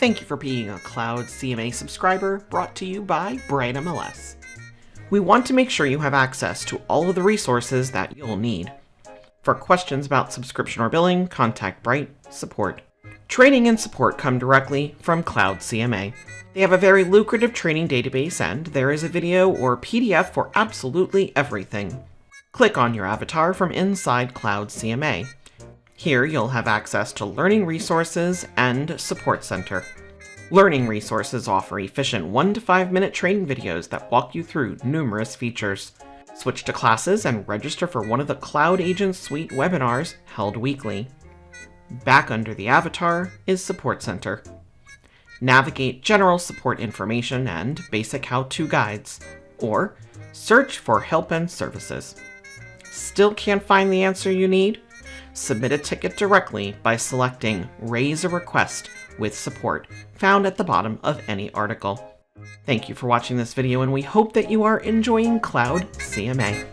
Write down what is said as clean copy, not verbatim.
Thank you for being a CloudCMA subscriber, brought to you by Bright MLS. We want to make sure you have access to all of the resources that you'll need. For questions about subscription or billing, contact Bright Support. Training and support come directly from CloudCMA. They have a very lucrative training database, and there is a video or PDF for absolutely everything. Click on your avatar from inside CloudCMA. Here you'll have access to Learning Resources and Support Center. Learning Resources offer efficient 1 to 5 minute training videos that walk you through numerous features. Switch to classes and register for one of the Cloud Agent Suite webinars held weekly. Back under the avatar is Support Center. Navigate general support information and basic how-to guides, or search for help and services. Still can't find the answer you need? Submit a ticket directly by selecting Raise a Request with Support, found at the bottom of any article. Thank you for watching this video, and we hope that you are enjoying CloudCMA.